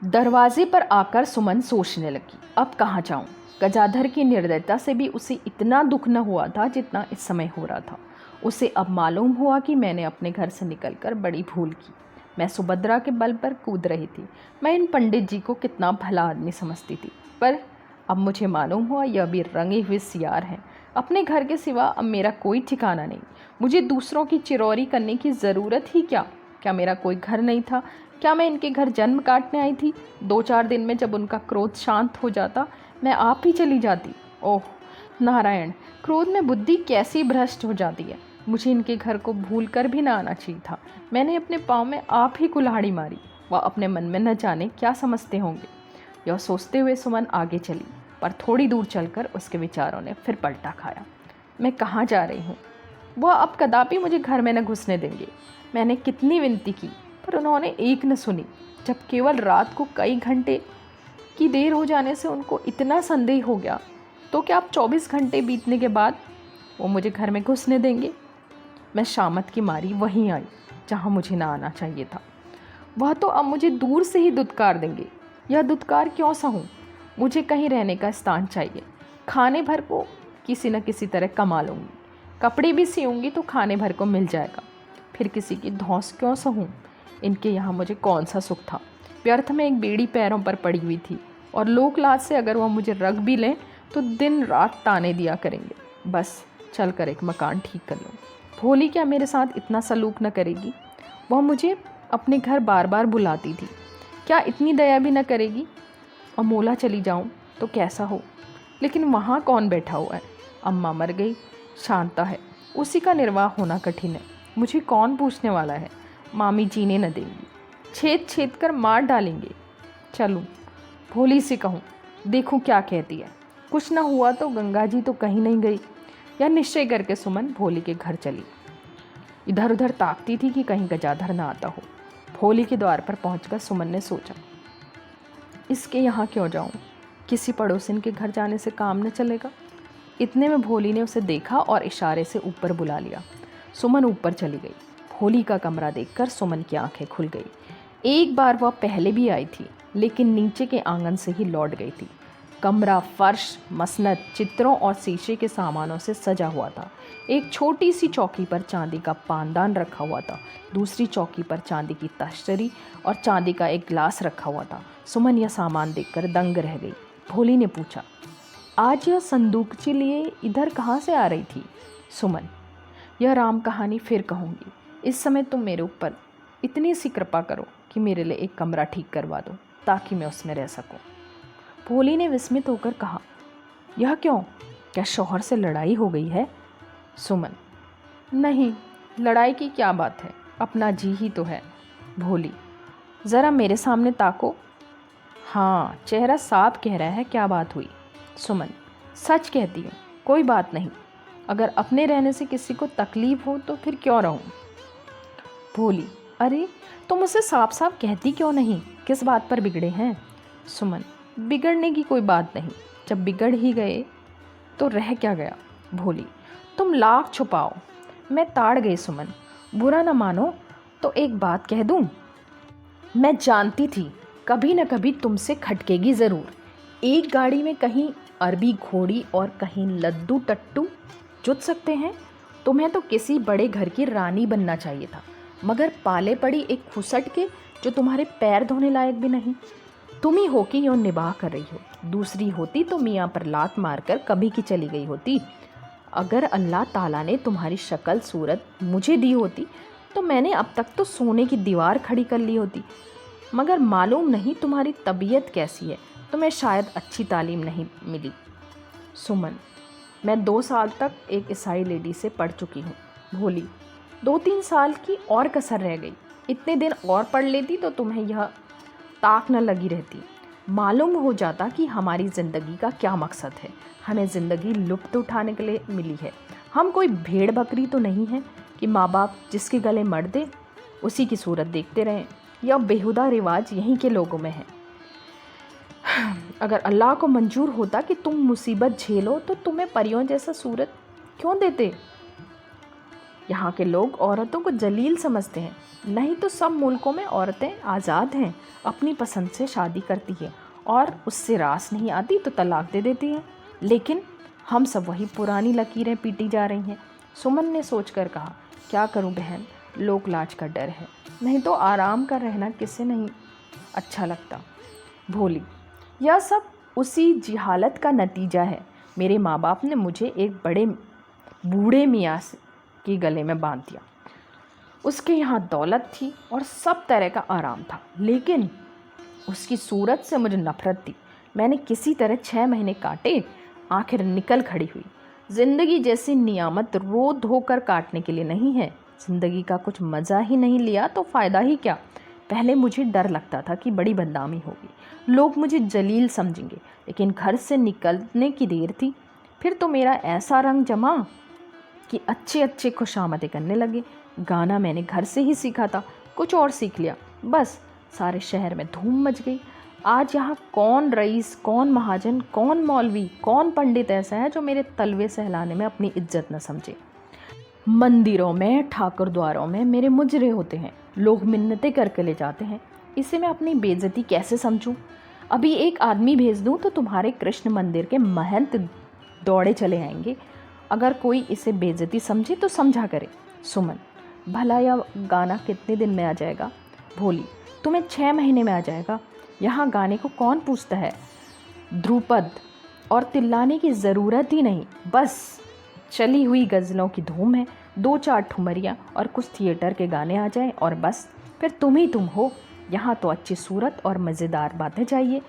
दरवाजे पर आकर सुमन सोचने लगी, अब कहाँ जाऊं। गजाधर की निर्दयता से भी उसे इतना दुख न हुआ था जितना इस समय हो रहा था। उसे अब मालूम हुआ कि मैंने अपने घर से निकलकर बड़ी भूल की। मैं सुभद्रा के बल पर कूद रही थी। मैं इन पंडित जी को कितना भला आदमी समझती थी, पर अब मुझे मालूम हुआ यह भी रंगे हुए सियार हैं। अपने घर के सिवा अब मेरा कोई ठिकाना नहीं। मुझे दूसरों की चिरौरी करने की ज़रूरत ही क्या? क्या मेरा कोई घर नहीं था? क्या मैं इनके घर जन्म काटने आई थी? 2-4 दिन में जब उनका क्रोध शांत हो जाता, मैं आप ही चली जाती। ओह नारायण, क्रोध में बुद्धि कैसी भ्रष्ट हो जाती है। मुझे इनके घर को भूल कर भी ना आना चाहिए था। मैंने अपने पाँव में आप ही कुल्हाड़ी मारी। वह अपने मन में न जाने क्या समझते होंगे। यह सोचते हुए सुमन आगे चली, पर थोड़ी दूर चलकर उसके विचारों ने फिर पलटा खाया। मैं कहाँ जा रही हूँ? वह अब कदापि मुझे घर में न घुसने देंगे। मैंने कितनी विनती की, पर उन्होंने एक न सुनी। जब केवल रात को कई घंटे की देर हो जाने से उनको इतना संदेह हो गया, तो क्या अब 24 घंटे बीतने के बाद वो मुझे घर में घुसने देंगे? मैं शामत की मारी वहीं आई जहाँ मुझे ना आना चाहिए था। वह तो अब मुझे दूर से ही दुत्कार देंगे। यह दुत्कार क्यों सहूँ? मुझे कहीं रहने का स्थान चाहिए। खाने भर को किसी न किसी तरह कमा लूँगी। कपड़े भी सियूँगी तो खाने भर को मिल जाएगा। फिर किसी की धौंस क्यों सहूँ? इनके यहाँ मुझे कौन सा सुख था? व्यर्थ में एक बेड़ी पैरों पर पड़ी हुई थी, और लोक लाज से अगर वह मुझे रख भी लें तो दिन रात ताने दिया करेंगे। बस चल कर एक मकान ठीक कर लूँ। भोली क्या मेरे साथ इतना सलूक न करेगी? वह मुझे अपने घर बार बार बुलाती थी, क्या इतनी दया भी न करेगी? और मोला चली जाऊँ तो कैसा हो? लेकिन वहाँ कौन बैठा हुआ है? अम्मा मर गई, शांता है, उसी का निर्वाह होना कठिन है। मुझे कौन पूछने वाला है? मामी जीने न देंगी, छेद छेद कर मार डालेंगे। चलूँ भोली से कहूँ, देखूँ क्या कहती है। कुछ न हुआ तो गंगा जी तो कहीं नहीं गई। यह निश्चय करके सुमन भोली के घर चली। इधर उधर ताकती थी कि कहीं गजाधर न आता हो। भोली के द्वार पर पहुंचकर सुमन ने सोचा, इसके यहाँ क्यों जाऊँ? किसी पड़ोसिन के घर जाने से काम न चलेगा। इतने में भोली ने उसे देखा और इशारे से ऊपर बुला लिया। सुमन ऊपर चली गई। भोली का कमरा देखकर सुमन की आंखें खुल गई। एक बार वह पहले भी आई थी, लेकिन नीचे के आंगन से ही लौट गई थी। कमरा फर्श, मसनद, चित्रों और शीशे के सामानों से सजा हुआ था। एक छोटी सी चौकी पर चांदी का पानदान रखा हुआ था। दूसरी चौकी पर चांदी की तश्तरी और चांदी का एक गिलास रखा हुआ था। सुमन यह सामान देखकर दंग रह गई। भोली ने पूछा, आज यह संदूकची लिए इधर कहाँ से आ रही थी? सुमन, यह राम कहानी फिर कहूँगी। इस समय तुम मेरे ऊपर इतनी सी कृपा करो कि मेरे लिए एक कमरा ठीक करवा दो, ताकि मैं उसमें रह सकूं। भोली ने विस्मित होकर कहा, यह क्यों? क्या शौहर से लड़ाई हो गई है? सुमन, नहीं, लड़ाई की क्या बात है, अपना जी ही तो है। भोली, ज़रा मेरे सामने ताको। हाँ, चेहरा साफ कह रहा है, क्या बात हुई? सुमन, सच कहती हूँ, कोई बात नहीं। अगर अपने रहने से किसी को तकलीफ हो तो फिर क्यों रहूँ? भोली, अरे तुम उसे साफ साफ कहती क्यों नहीं? किस बात पर बिगड़े हैं? सुमन, बिगड़ने की कोई बात नहीं, जब बिगड़ ही गए तो रह क्या गया। भोली, तुम लाख छुपाओ, मैं ताड़ गई। सुमन, बुरा न मानो तो एक बात कह दूं? मैं जानती थी कभी न कभी तुमसे खटकेगी ज़रूर। एक गाड़ी में कहीं अरबी घोड़ी और कहीं लद्दू टट्टू जुट सकते हैं। तुम्हें तो किसी बड़े घर की रानी बनना चाहिए था, मगर पाले पड़ी एक खुसट के जो तुम्हारे पैर धोने लायक भी नहीं। तुम ही हो कि यूँ निबाह कर रही हो। दूसरी होती तो मियाँ पर लात मारकर कभी की चली गई होती। अगर अल्लाह ताला ने तुम्हारी शक्ल सूरत मुझे दी होती तो मैंने अब तक तो सोने की दीवार खड़ी कर ली होती। मगर मालूम नहीं तुम्हारी तबीयत कैसी है, तुम्हें शायद अच्छी तालीम नहीं मिली। सुमन, मैं 2 साल तक एक ईसाई लेडी से पढ़ चुकी हूँ। भोली, 2-3 साल की और कसर रह गई। इतने दिन और पढ़ लेती तो तुम्हें यह ताक न लगी रहती। मालूम हो जाता कि हमारी ज़िंदगी का क्या मकसद है। हमें ज़िंदगी लुत्फ़ उठाने के लिए मिली है। हम कोई भेड़ बकरी तो नहीं है कि माँ बाप जिसके गले मर दे उसी की सूरत देखते रहें। यह बेहुदा रिवाज यहीं के लोगों में है। अगर अल्लाह को मंजूर होता कि तुम मुसीबत झेलो तो तुम्हें परियों जैसा सूरत क्यों देते? यहाँ के लोग औरतों को जलील समझते हैं, नहीं तो सब मुल्कों में औरतें आज़ाद हैं, अपनी पसंद से शादी करती हैं और उससे रास नहीं आती तो तलाक दे देती हैं। लेकिन हम सब वही पुरानी लकीरें पीटी जा रही हैं। सुमन ने सोचकर कहा, क्या करूं बहन, लोक लाज का डर है, नहीं तो आराम का रहना किसे नहीं अच्छा लगता। भोली, यह सब उसी जिहालत का नतीजा है। मेरे माँ बाप ने मुझे एक बड़े बूढ़े मियाँ के गले में बांध दिया। उसके यहाँ दौलत थी और सब तरह का आराम था, लेकिन उसकी सूरत से मुझे नफरत थी। मैंने किसी तरह 6 महीने काटे, आखिर निकल खड़ी हुई। ज़िंदगी जैसी नियामत रो धोकर काटने के लिए नहीं है। ज़िंदगी का कुछ मज़ा ही नहीं लिया तो फ़ायदा ही क्या। पहले मुझे डर लगता था कि बड़ी बदनामी होगी, लोग मुझे जलील समझेंगे, लेकिन घर से निकलने की देर थी। फिर तो मेरा ऐसा रंग जमा कि अच्छे अच्छे खुशामदें करने लगे। गाना मैंने घर से ही सीखा था, कुछ और सीख लिया, बस सारे शहर में धूम मच गई। आज यहाँ कौन रईस, कौन महाजन, कौन मौलवी, कौन पंडित ऐसा है जो मेरे तलवे सहलाने में अपनी इज्जत न समझे। मंदिरों में, ठाकुर द्वारों में मेरे मुजरे होते हैं, लोग मिन्नतें करके ले जाते हैं। इसे मैं अपनी बेइज्जती कैसे समझूं? अभी एक आदमी भेज दूं तो तुम्हारे कृष्ण मंदिर के महंत दौड़े चले आएंगे। अगर कोई इसे बेइज्जती समझे तो समझा करे। सुमन, भला यह गाना कितने दिन में आ जाएगा? भोली, तुम्हें 6 महीने में आ जाएगा। यहाँ गाने को कौन पूछता है? ध्रुपद और तिल्लाने की ज़रूरत ही नहीं, बस चली हुई गज़लों की धूम है। 2-4 ठुमरियाँ और कुछ थिएटर के गाने आ जाएं और बस फिर तुम ही तुम हो। यहाँ तो अच्छी सूरत और मज़ेदार बातें चाहिए।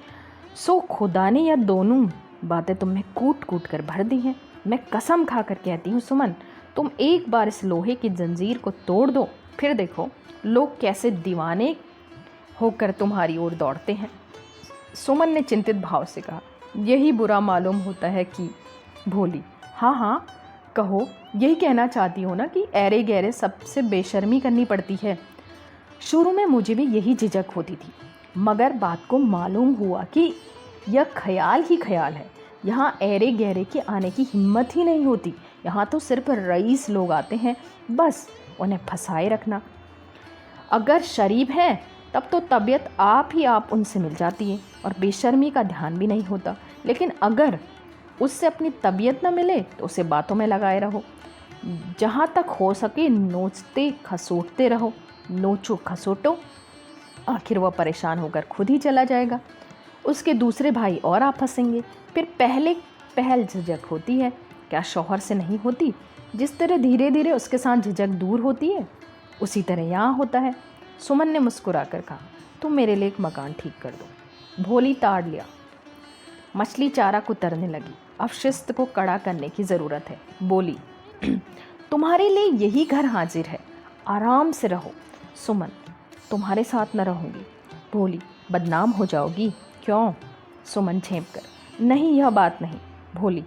सो खुदा ने यह दोनों बातें तुम्हें कूट कूट कर भर दी हैं। मैं कसम खा कर कहती हूँ सुमन, तुम एक बार इस लोहे की जंजीर को तोड़ दो, फिर देखो लोग कैसे दीवाने होकर तुम्हारी ओर दौड़ते हैं। सुमन ने चिंतित भाव से कहा, यही बुरा मालूम होता है कि। भोली, हाँ हाँ कहो, यही कहना चाहती हो ना कि ऐरे गहरे सबसे बेशर्मी करनी पड़ती है। शुरू में मुझे भी यही झिझक होती थी, मगर बात को मालूम हुआ कि यह ख्याल ही ख्याल है। यहाँ ऐरे गहरे के आने की हिम्मत ही नहीं होती। यहाँ तो सिर्फ रईस लोग आते हैं, बस उन्हें फंसाए रखना। अगर शरीफ है तब तो तबीयत आप ही आप उनसे मिल जाती है और बेशर्मी का ध्यान भी नहीं होता। लेकिन अगर उससे अपनी तबीयत न मिले तो उसे बातों में लगाए रहो। जहाँ तक हो सके नोचते खसोटते रहो। नोचो खसोटो, आखिर वह परेशान होकर खुद ही चला जाएगा। उसके दूसरे भाई और आप फंसेंगे। फिर पहल झिझक होती है, क्या शौहर से नहीं होती? जिस तरह धीरे धीरे उसके साथ झिझक दूर होती है, उसी तरह यहाँ होता है। सुमन ने मुस्कुराकर कहा, तुम मेरे लिए एक मकान ठीक कर दो। भोली ताड़ लिया। मछली चारा कुतरने लगी। अब शिस्त को कड़ा करने की ज़रूरत है। बोली, तुम्हारे लिए यही घर हाजिर है, आराम से रहो। सुमन, तुम्हारे साथ न रहूँगी। भोली, बदनाम हो जाओगी। क्यों? सुमन झेंप कर, नहीं यह बात नहीं। भोली,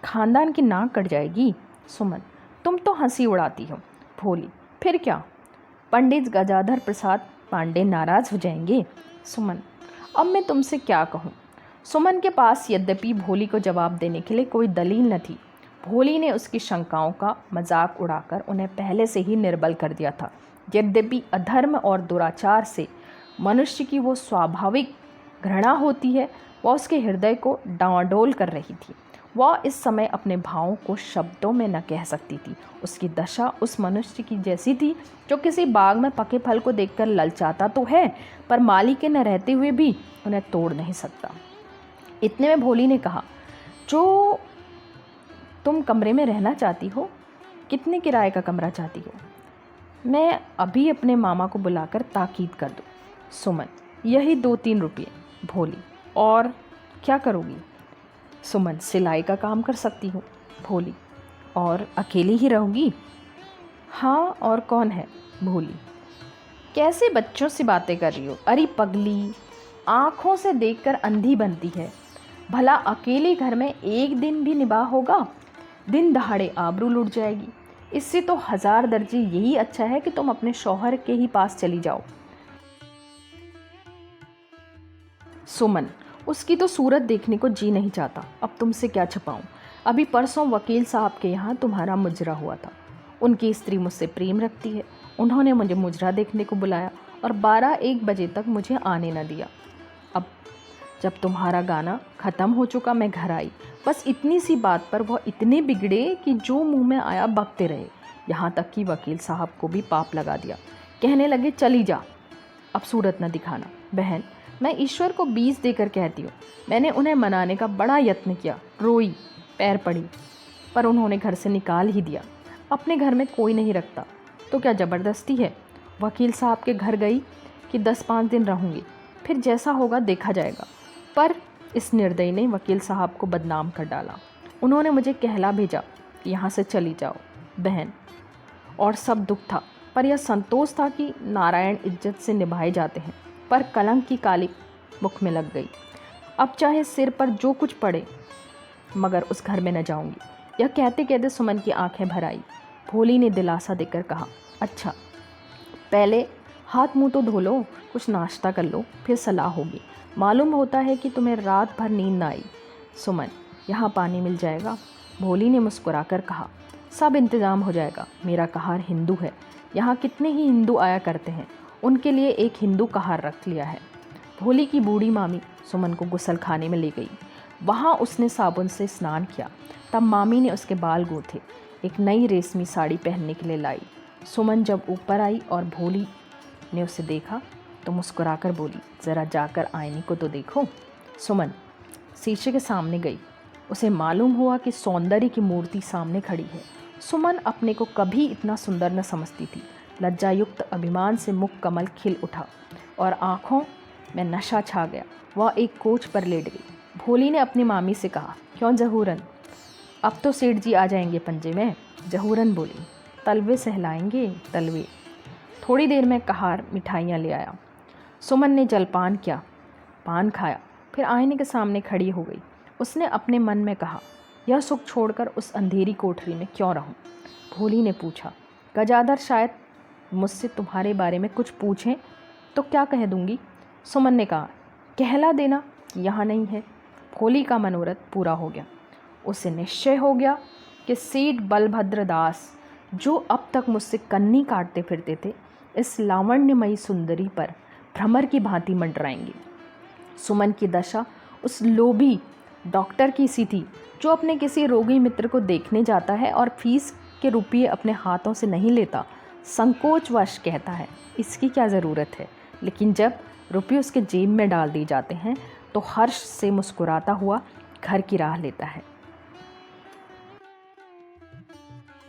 खानदान की नाक कट जाएगी। सुमन, तुम तो हंसी उड़ाती हो। भोली, फिर क्या? पंडित गजाधर प्रसाद पांडे नाराज़ हो जाएंगे। सुमन, अब मैं तुमसे क्या कहूँ? सुमन के पास यद्यपि भोली को जवाब देने के लिए कोई दलील न थी। भोली ने उसकी शंकाओं का मजाक उड़ाकर उन्हें पहले से ही निर्बल कर दिया था। यद्यपि अधर्म और दुराचार से मनुष्य की वो स्वाभाविक घृणा होती है, वह उसके हृदय को डांवाडोल कर रही थी। वह इस समय अपने भावों को शब्दों में न कह सकती थी। उसकी दशा उस मनुष्य की जैसी थी जो किसी बाग में पके फल को देखकर ललचाता तो है, पर माली के न रहते हुए भी उन्हें तोड़ नहीं सकता। इतने में भोली ने कहा, जो तुम कमरे में रहना चाहती हो, कितने किराए का कमरा चाहती हो? मैं अभी अपने मामा को बुलाकर ताकीद कर दूँ। सुमन, यही 2-3 रुपये। भोली, और क्या करोगी? सुमन, सिलाई का काम कर सकती हूँ। भोली, और अकेली ही रहूँगी? हाँ, और कौन है? भोली, कैसे बच्चों से बातें कर रही हो? अरे पगली, आँखों से देखकर अंधी बनती है। भला अकेले घर में एक दिन भी निभा होगा? दिन दहाड़े आबरू लुट जाएगी। इससे तो 1000 दर्जे यही अच्छा है कि तुम अपने शौहर के ही पास चली जाओ। सुमन, उसकी तो सूरत देखने को जी नहीं चाहता। अब तुमसे क्या छुपाऊं? अभी परसों वकील साहब के यहाँ तुम्हारा मुजरा हुआ था। उनकी स्त्री मुझसे प्रेम रखती है। उन्होंने मुझे मुजरा देखने को बुलाया और 12-1 बजे तक मुझे आने न दिया। अब जब तुम्हारा गाना ख़त्म हो चुका मैं घर आई। बस इतनी सी बात पर वह इतने बिगड़े कि जो मुंह में आया बकते रहे। यहाँ तक कि वकील साहब को भी पाप लगा दिया। कहने लगे चली जा, अब सूरत न दिखाना। बहन, मैं ईश्वर को 20 देकर कहती हूँ, मैंने उन्हें मनाने का बड़ा यत्न किया, रोई, पैर पड़ी, पर उन्होंने घर से निकाल ही दिया। अपने घर में कोई नहीं रखता तो क्या ज़बरदस्ती है। वकील साहब के घर गई कि 10-5 दिन रहूँगी, फिर जैसा होगा देखा जाएगा। पर इस निर्दयी ने वकील साहब को बदनाम कर डाला। उन्होंने मुझे कहला भेजा कि यहाँ से चली जाओ। बहन, और सब दुख था, पर यह संतोष था कि नारायण इज्जत से निभाए जाते हैं। पर कलंक की काली मुख में लग गई। अब चाहे सिर पर जो कुछ पड़े, मगर उस घर में न जाऊंगी। यह कहते कहते सुमन की आंखें भर आई। भोली ने दिलासा देकर कहा, अच्छा पहले हाथ मुंह तो धो लो, कुछ नाश्ता कर लो, फिर सलाह होगी। मालूम होता है कि तुम्हें रात भर नींद ना आई। सुमन, यहाँ पानी मिल जाएगा। भोली ने मुस्कुराकर कहा, सब इंतज़ाम हो जाएगा। मेरा कहार हिंदू है, यहाँ कितने ही हिंदू आया करते हैं, उनके लिए एक हिंदू कहार रख लिया है। भोली की बूढ़ी मामी सुमन को गुसल खाने में ले गई। वहाँ उसने साबुन से स्नान किया। तब मामी ने उसके बाल गूंथे, एक नई रेशमी साड़ी पहनने के लिए लाई। सुमन जब ऊपर आई और भोली ने उसे देखा तो मुस्कुराकर बोली, ज़रा जाकर आईने को तो देखो। सुमन शीशे के सामने गई। उसे मालूम हुआ कि सौंदर्य की मूर्ति सामने खड़ी है। सुमन अपने को कभी इतना सुंदर न समझती थी। लज्जायुक्त अभिमान से मुख कमल खिल उठा और आँखों में नशा छा गया। वह एक कोच पर लेट गई। भोली ने अपनी मामी से कहा, क्यों जहूरन, अब तो सेठ जी आ जाएंगे पंजे में। जहूरन बोली, तलवे सहलाएंगे तलवे। थोड़ी देर में कहार मिठाइयाँ ले आया। सुमन ने जलपान किया, पान खाया, फिर आईने के सामने खड़ी हो गई। उसने अपने मन में कहा, यह सुख छोड़कर उस अंधेरी कोठरी में क्यों रहूं। भोली ने पूछा, गजाधर शायद मुझसे तुम्हारे बारे में कुछ पूछें तो क्या कह दूंगी। सुमन ने कहा, कहला देना कि यहाँ नहीं है। भोली का मनोरथ पूरा हो गया। उसे निश्चय हो गया कि सेठ बलभद्र दास, जो अब तक मुझसे कन्नी काटते फिरते थे, इस लावण्यमयी सुंदरी पर भ्रमर की भांति मंडराएंगे। सुमन की दशा उस लोभी डॉक्टर की सी थी जो अपने किसी रोगी मित्र को देखने जाता है और फीस के रुपये अपने हाथों से नहीं लेता, संकोचवश कहता है, इसकी क्या ज़रूरत है। लेकिन जब रुपये उसके जेब में डाल दिए जाते हैं तो हर्ष से मुस्कुराता हुआ घर की राह लेता है।